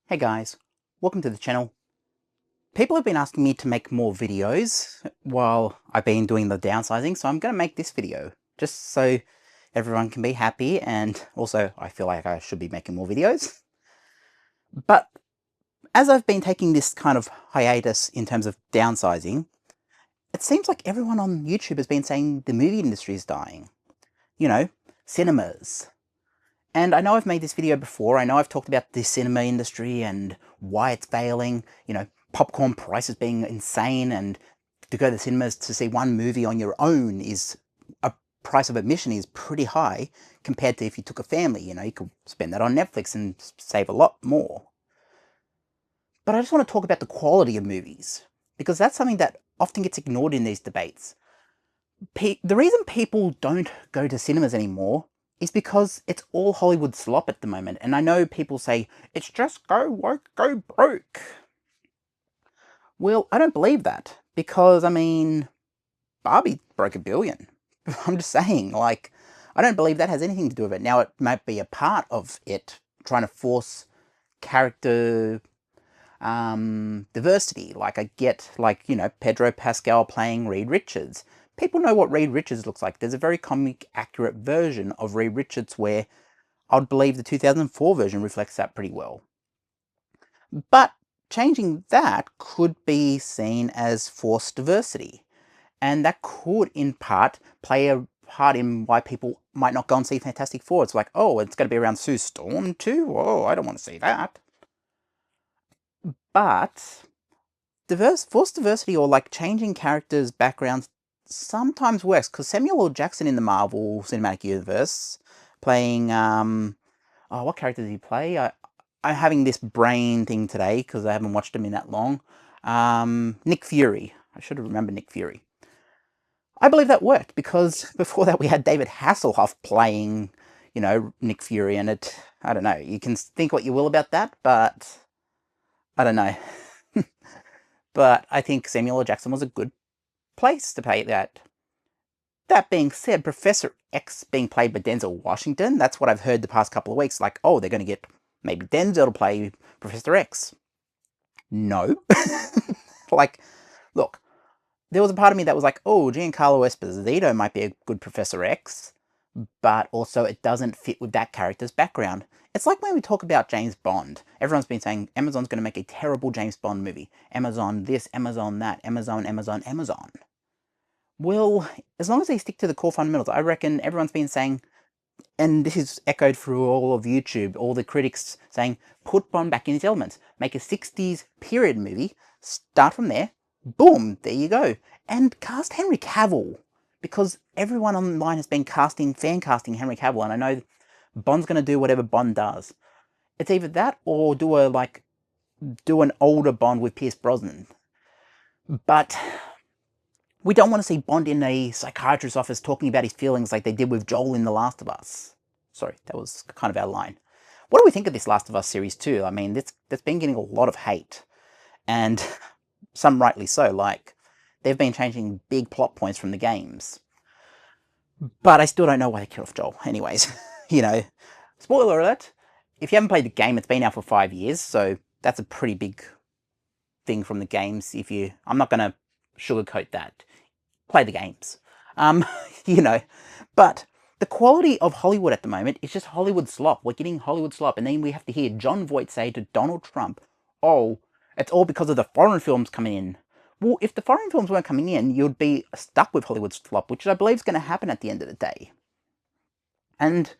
Hey guys, welcome to the channel. People have been asking me to make more videos while I've been doing the downsizing, so I'm going to make this video just so everyone can be happy, and also I feel like I should be making more videos. But as I've been taking this kind of hiatus in terms of downsizing, it seems like everyone on YouTube has been saying the movie industry is dying. You know, cinemas. And I know I've made this video before. I know I've talked about the cinema industry and why it's failing. You know, popcorn prices being insane, and to go to the cinemas to see one movie on your own is a price of admission is pretty high compared to if you took a family. You know, you could spend that on Netflix and save a lot more. But I just want to talk about the quality of movies, because that's something that often gets ignored in these debates. The reason people don't go to cinemas anymore is because it's all Hollywood slop at the moment. And I know people say, it's just go woke, go broke. Well, I don't believe that, because, I mean, Barbie broke $1 billion. I'm just saying, like, I don't believe that has anything to do with it. Now, it might be a part of it, trying to force character diversity. Like, I get, like, you know, Pedro Pascal playing Reed Richards. People know what Reed Richards looks like. There's a very comic accurate version of Reed Richards where I'd believe the 2004 version reflects that pretty well. But changing that could be seen as forced diversity. And that could, in part, play a part in why people might not go and see Fantastic Four. It's like, oh, it's going to be around Sue Storm too? Oh, I don't want to see that. But forced diversity, or like changing characters' backgrounds, sometimes works, because Samuel L. Jackson in the Marvel Cinematic Universe, playing, oh, what character did he play? I'm having this brain thing today, because I haven't watched him in that long. Nick Fury. I should have remembered Nick Fury. I believe that worked, because before that we had David Hasselhoff playing, you know, Nick Fury, and I don't know, you can think what you will about that, but I don't know. But I think Samuel L. Jackson was a good place to play that. That being said, Professor X being played by Denzel Washington, that's what I've heard the past couple of weeks. Like, oh, they're going to get maybe Denzel to play Professor X. No. Like, look, there was a part of me that was like, oh, Giancarlo Esposito might be a good Professor X, but also it doesn't fit with that character's background. It's like when we talk about James Bond. Everyone's been saying Amazon's going to make a terrible James Bond movie. Amazon this, Amazon that, Amazon, Amazon, Amazon. Well, as long as they stick to the core fundamentals, I reckon everyone's been saying, and this is echoed through all of YouTube, all the critics saying, put Bond back in its elements. Make a 60s period movie, start from there, boom, there you go. And cast Henry Cavill, because everyone online has been fan casting Henry Cavill, and I know Bond's going to do whatever Bond does. It's either that or do an older Bond with Pierce Brosnan. But we don't want to see Bond in a psychiatrist's office talking about his feelings like they did with Joel in The Last of Us. Sorry, that was kind of out of line. What do we think of this Last of Us series too? I mean, that's been getting a lot of hate, and some rightly so. Like, they've been changing big plot points from the games. But I still don't know why they killed off Joel. Anyways, you know, spoiler alert, if you haven't played the game, it's been out for 5 years, so that's a pretty big thing from the games. I'm not going to sugarcoat that. Play the games. You know, but the quality of Hollywood at the moment is just Hollywood slop. We're getting Hollywood slop, and then we have to hear Jon Voight say to Donald Trump, oh, it's all because of the foreign films coming in. Well, if the foreign films weren't coming in, you'd be stuck with Hollywood slop, which I believe is going to happen at the end of the day. And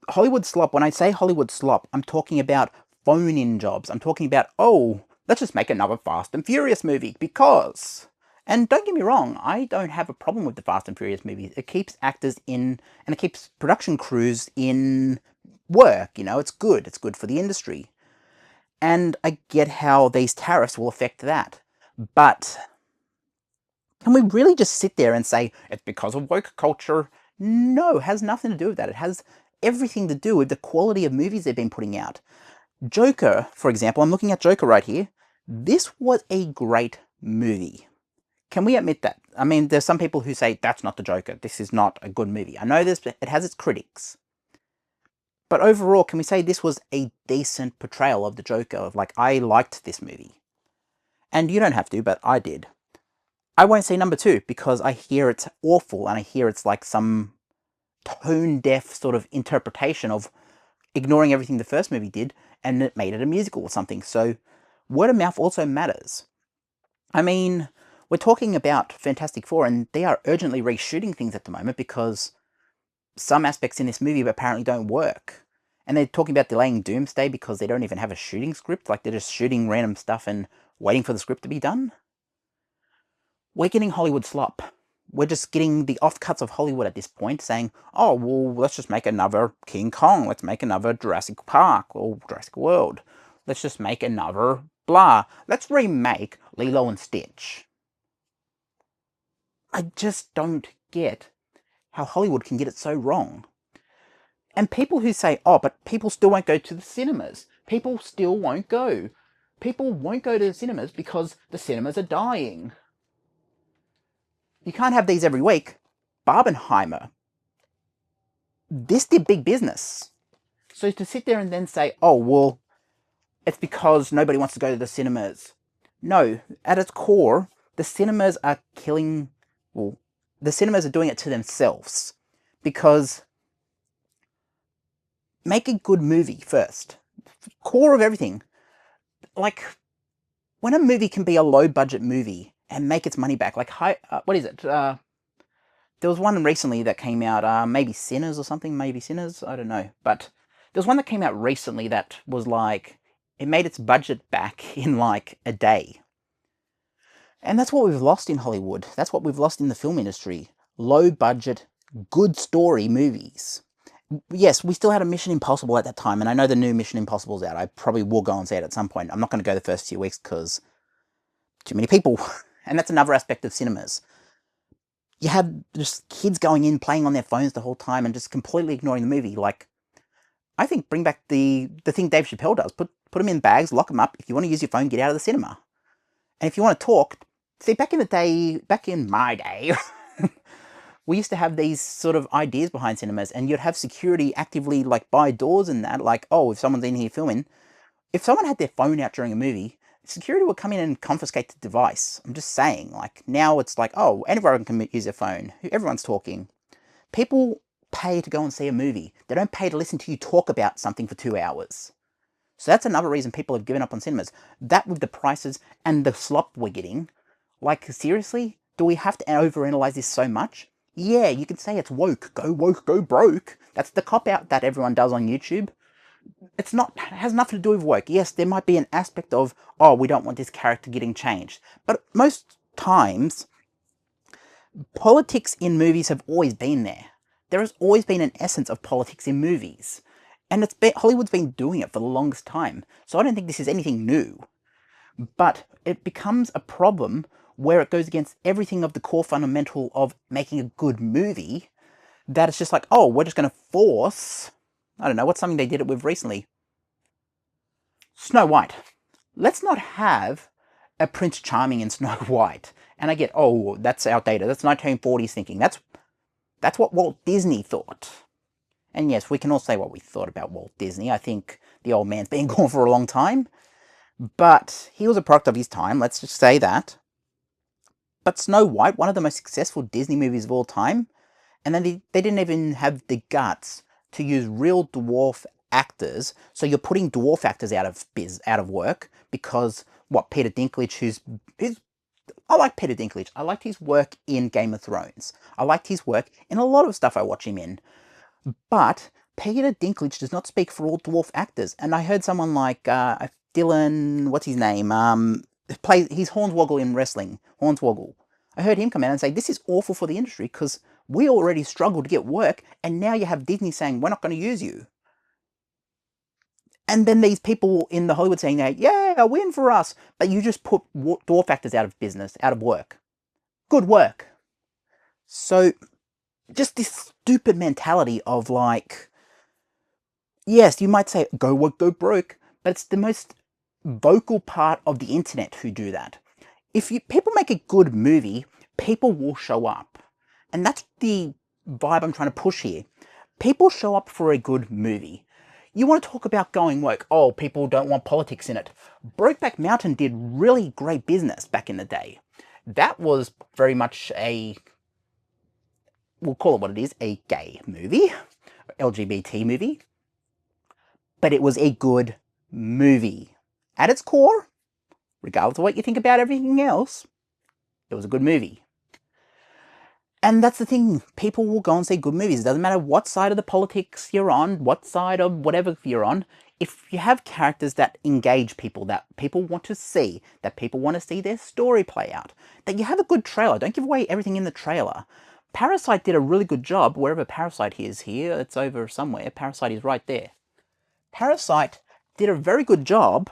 Hollywood slop, when I say Hollywood slop, I'm talking about phone-in jobs. I'm talking about, oh, let's just make another Fast and Furious movie, because... And don't get me wrong, I don't have a problem with the Fast and Furious movies. It keeps actors in, and it keeps production crews in work, you know, it's good. It's good for the industry. And I get how these tariffs will affect that. But can we really just sit there and say, it's because of woke culture? No, it has nothing to do with that. It has everything to do with the quality of movies they've been putting out. Joker, for example, I'm looking at Joker right here. This was a great movie. Can we admit that? I mean, there's some people who say, that's not the Joker. This is not a good movie. I know it has its critics. But overall, can we say this was a decent portrayal of the Joker? Of like, I liked this movie. And you don't have to, but I did. I won't say number two because I hear it's awful and I hear it's like some tone deaf sort of interpretation of ignoring everything the first movie did and it made it a musical or something. So word of mouth also matters. I mean, we're talking about Fantastic Four and they are urgently reshooting things at the moment because some aspects in this movie apparently don't work. And they're talking about delaying Doomsday because they don't even have a shooting script. Like they're just shooting random stuff and waiting for the script to be done. We're getting Hollywood slop. We're just getting the offcuts of Hollywood at this point saying, oh, well, let's just make another King Kong. Let's make another Jurassic Park or Jurassic World. Let's just make another blah. Let's remake Lilo and Stitch. I just don't get how Hollywood can get it so wrong. And people who say, oh, but people still won't go to the cinemas. People still won't go. People won't go to the cinemas because the cinemas are dying. You can't have these every week. Barbenheimer. This did big business. So to sit there and then say, oh, well, it's because nobody wants to go to the cinemas. No, at its core, the cinemas are killing, well, the cinemas are doing it to themselves. Because make a good movie first. Core of everything. Like, when a movie can be a low-budget movie and make its money back, like, what is it? There was one recently that came out, maybe Sinners or something, maybe Sinners, I don't know. But there was one that came out recently that was like, it made its budget back in like a day. And that's what we've lost in Hollywood. That's what we've lost in the film industry. Low budget, good story movies. Yes, we still had a Mission Impossible at that time, and I know the new Mission Impossible's out. I probably will go and see it at some point. I'm not going to go the first few weeks because too many people. And that's another aspect of cinemas. You have just kids going in, playing on their phones the whole time and just completely ignoring the movie. Like, I think bring back the thing Dave Chappelle does. Put them in bags, lock them up. If you want to use your phone, get out of the cinema. And if you want to talk, see, back in the day, back in my day, we used to have these sort of ideas behind cinemas, and you'd have security actively, like, by doors and that, like, oh, if someone's in here filming, if someone had their phone out during a movie, security would come in and confiscate the device. I'm just saying, like, now it's like, oh, anyone can use their phone. Everyone's talking. People pay to go and see a movie. They don't pay to listen to you talk about something for 2 hours. So that's another reason people have given up on cinemas. That with the prices and the slop we're getting, like, seriously? Do we have to overanalyze this so much? Yeah, you can say it's woke, go broke. That's the cop-out that everyone does on YouTube. It's not, it has nothing to do with woke. Yes, there might be an aspect of, oh, we don't want this character getting changed. But most times, politics in movies have always been there. There has always been an essence of politics in movies. And Hollywood's been doing it for the longest time. So I don't think this is anything new. But it becomes a problem where it goes against everything of the core fundamental of making a good movie, that it's just like, oh, we're just going to force, I don't know, what's something they did it with recently? Snow White. Let's not have a Prince Charming in Snow White. And I get, oh, that's outdated. That's 1940s thinking. That's what Walt Disney thought. And yes, we can all say what we thought about Walt Disney. I think the old man's been gone for a long time. But he was a product of his time, let's just say that. But Snow White, one of the most successful Disney movies of all time, and then they didn't even have the guts to use real dwarf actors. So you're putting dwarf actors out of work because what Peter Dinklage, I like Peter Dinklage. I liked his work in Game of Thrones. I liked his work in a lot of stuff I watch him in. But Peter Dinklage does not speak for all dwarf actors. And I heard someone like Dylan, what's his name? He's Hornswoggle in wrestling. Hornswoggle. I heard him come out and say, this is awful for the industry because we already struggle to get work, and now you have Disney saying, we're not going to use you. And then these people in the Hollywood saying, yeah, a win for us. But you just put dwarf actors out of business, out of work. Good work. So, just this stupid mentality of like, yes, you might say, go work, go broke, but it's the most vocal part of the internet who do that. If people make a good movie, people will show up. And that's the vibe I'm trying to push here. People show up for a good movie. You want to talk about going woke? Oh, people don't want politics in it. Brokeback Mountain did really great business back in the day. That was very much a, we'll call it what it is, a gay movie, LGBT movie, but it was a good movie. At its core, regardless of what you think about everything else, it was a good movie. And that's the thing, people will go and see good movies. It doesn't matter what side of the politics you're on, what side of whatever you're on. If you have characters that engage people, that people want to see, that people want to see their story play out, that you have a good trailer. Don't give away everything in the trailer. Parasite did a really good job. Wherever Parasite is here, it's over somewhere. Parasite is right there. Parasite did a very good job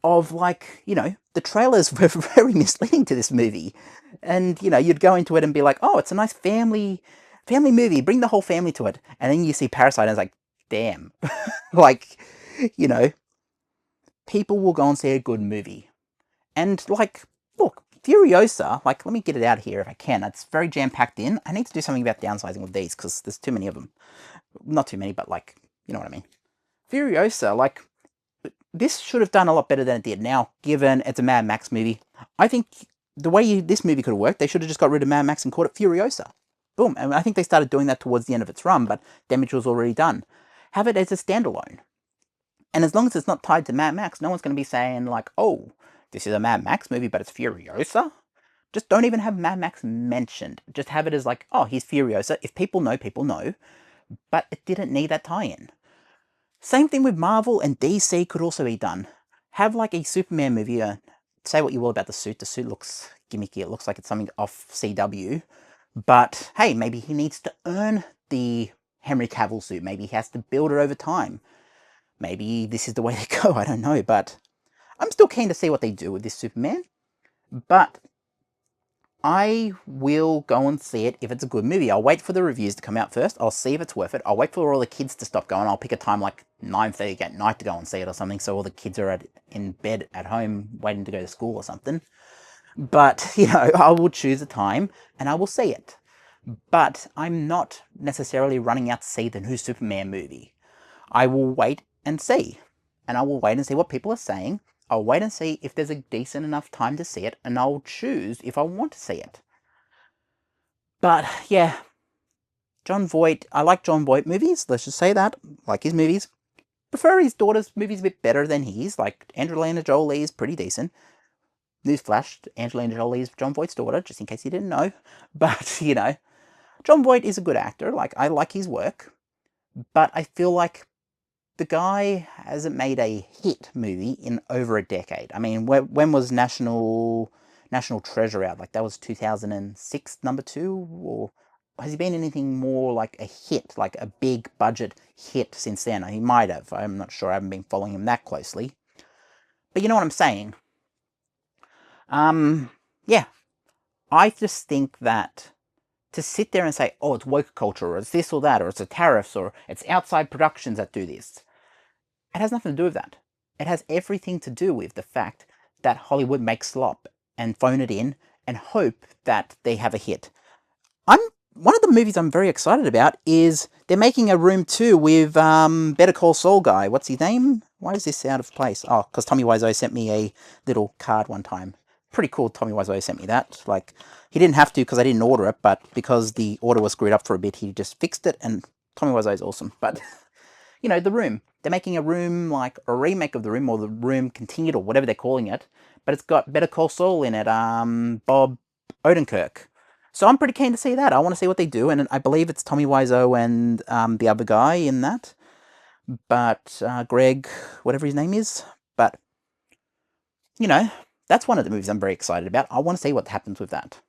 of, like, the trailers were very misleading to this movie. And, you'd go into it and be like, oh, it's a nice family movie, bring the whole family to it. And then you see Parasite and it's like, damn. Like, you know, people will go and see a good movie. And, like, look, Furiosa, like, let me get it out here if I can. It's very jam-packed in. I need to do something about downsizing with these because there's too many of them. Not too many, but, like, you know what I mean. Furiosa, like, this should have done a lot better than it did. Now, given it's a Mad Max movie, I think the way this movie could have worked, they should have just got rid of Mad Max and called it Furiosa. Boom. And I think they started doing that towards the end of its run, but damage was already done. Have it as a standalone. And as long as it's not tied to Mad Max, no one's going to be saying, like, oh, this is a Mad Max movie, but it's Furiosa. Just don't even have Mad Max mentioned. Just have it as like, oh, he's Furiosa. If people know, people know. But it didn't need that tie-in. Same thing with Marvel and DC could also be done. Have like a Superman movie. Say what you will about the suit. The suit looks gimmicky. It looks like it's something off CW. But hey, maybe he needs to earn the Henry Cavill suit. Maybe he has to build it over time. Maybe this is the way they go. I don't know. But I'm still keen to see what they do with this Superman. But I will go and see it if it's a good movie. I'll wait for the reviews to come out first. I'll see if it's worth it. I'll wait for all the kids to stop going. I'll pick a time like 9:30 at night to go and see it or something, so all the kids are in bed at home waiting to go to school or something. But, I will choose a time and I will see it. But I'm not necessarily running out to see the new Superman movie. I will wait and see. And I will wait and see what people are saying. I'll wait and see if there's a decent enough time to see it, and I'll choose if I want to see it. But, yeah, Jon Voight, I like Jon Voight movies, let's just say that. Like his movies. Prefer his daughter's movies a bit better than his. Like, Angelina Jolie's pretty decent. Newsflash, Angelina Jolie's Jon Voight's daughter, just in case you didn't know. But, Jon Voight is a good actor. Like, I like his work. But I feel like the guy hasn't made a hit movie in over a decade. I mean, when was National Treasure out? Like, that was 2006, number 2? Or has he been anything more like a hit, like a big budget hit since then? He might have. I'm not sure. I haven't been following him that closely. But you know what I'm saying? Yeah. I just think that to sit there and say, oh, it's woke culture, or it's this or that, or it's the tariffs, or it's outside productions that do this, it has nothing to do with that. It has everything to do with the fact that Hollywood makes slop and phone it in and hope that they have a hit. One of the movies I'm very excited about is they're making a Room 2 with Better Call Saul guy. What's his name? Why is this out of place? Oh, because Tommy Wiseau sent me a little card one time. Pretty cool Tommy Wiseau sent me that. Like, he didn't have to because I didn't order it, but because the order was screwed up for a bit, he just fixed it, and Tommy Wiseau is awesome. But, The Room. They're making a Room, like a remake of The Room, or The Room Continued, or whatever they're calling it. But it's got Better Call Saul in it, Bob Odenkirk. So I'm pretty keen to see that. I want to see what they do, and I believe it's Tommy Wiseau and the other guy in that. But Greg, whatever his name is. But, that's one of the movies I'm very excited about. I want to see what happens with that.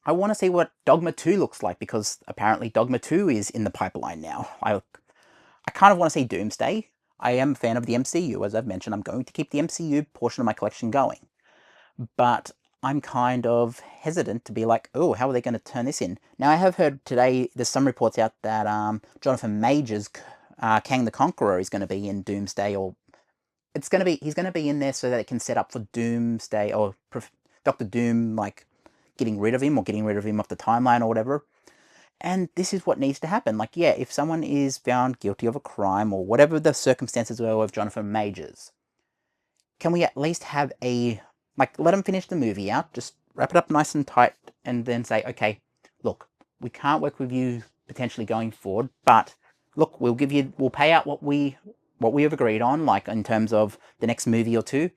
I want to see what Dogma 2 looks like, because apparently Dogma 2 is in the pipeline now. I kind of want to see Doomsday. I am a fan of the MCU, as I've mentioned. I'm going to keep the MCU portion of my collection going. But I'm kind of hesitant to be like, oh, how are they going to turn this in? Now, I have heard today, there's some reports out that Jonathan Majors, Kang the Conqueror, is going to be in Doomsday, or he's going to be in there so that it can set up for Doomsday, or Doctor Doom, like, getting rid of him, or getting rid of him off the timeline, or whatever. And this is what needs to happen. Like, yeah, if someone is found guilty of a crime or whatever the circumstances were with Jonathan Majors, can we at least have a, like, let them finish the movie out, just wrap it up nice and tight, and then say, okay, look, we can't work with you potentially going forward, but look, we'll pay out what we have agreed on, like in terms of the next movie or two.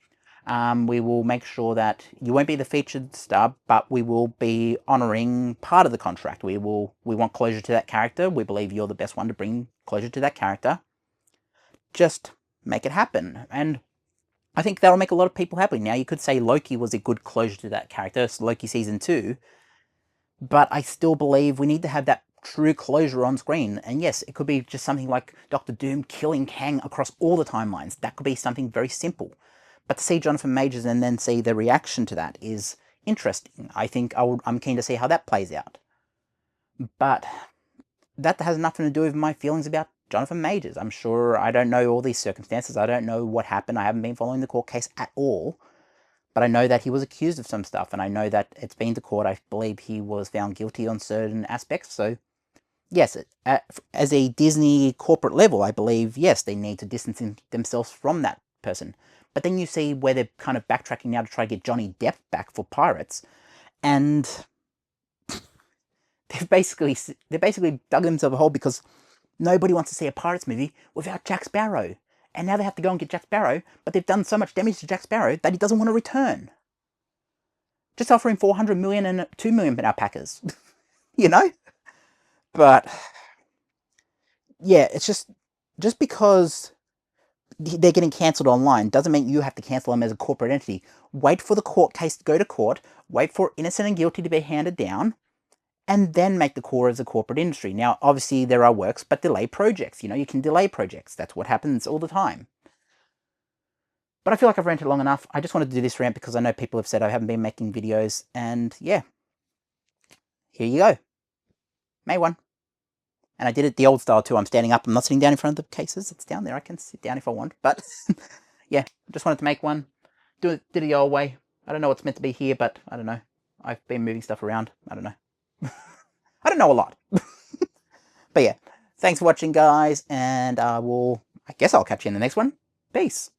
We will make sure that you won't be the featured star, but we will be honouring part of the contract. We want closure to that character. We believe you're the best one to bring closure to that character. Just make it happen. And I think that'll make a lot of people happy. Now, you could say Loki was a good closure to that character, Loki Season 2, but I still believe we need to have that true closure on screen. And yes, it could be just something like Doctor Doom killing Kang across all the timelines. That could be something very simple. But to see Jonathan Majors and then see the reaction to that is interesting. I think I'm keen to see how that plays out. But that has nothing to do with my feelings about Jonathan Majors. I'm sure I don't know all these circumstances. I don't know what happened. I haven't been following the court case at all. But I know that he was accused of some stuff, and I know that it's been to court. I believe he was found guilty on certain aspects. So, yes, as a Disney corporate level, I believe, yes, they need to distance themselves from that person. But then you see where they're kind of backtracking now to try to get Johnny Depp back for Pirates, and they've basically dug themselves a hole because nobody wants to see a Pirates movie without Jack Sparrow. And now they have to go and get Jack Sparrow, but they've done so much damage to Jack Sparrow that he doesn't want to return. Just offer him 400 million and 2 million alpacas. You know? But, yeah, it's just because they're getting cancelled online doesn't mean you have to cancel them as a corporate entity. Wait for the court case to go to court, wait for innocent and guilty to be handed down, and then make the call as a corporate industry. Now, obviously, there are works, but delay projects. You can delay projects. That's what happens all the time. But I feel like I've ranted long enough. I just wanted to do this rant because I know people have said I haven't been making videos, and yeah, here you go. May 1. And I did it the old style too. I'm standing up. I'm not sitting down in front of the cases. It's down there. I can sit down if I want. But yeah, just wanted to make one. Did it the old way. I don't know what's meant to be here, but I don't know. I've been moving stuff around. I don't know. I don't know a lot. But yeah, thanks for watching, guys, and I guess I'll catch you in the next one. Peace.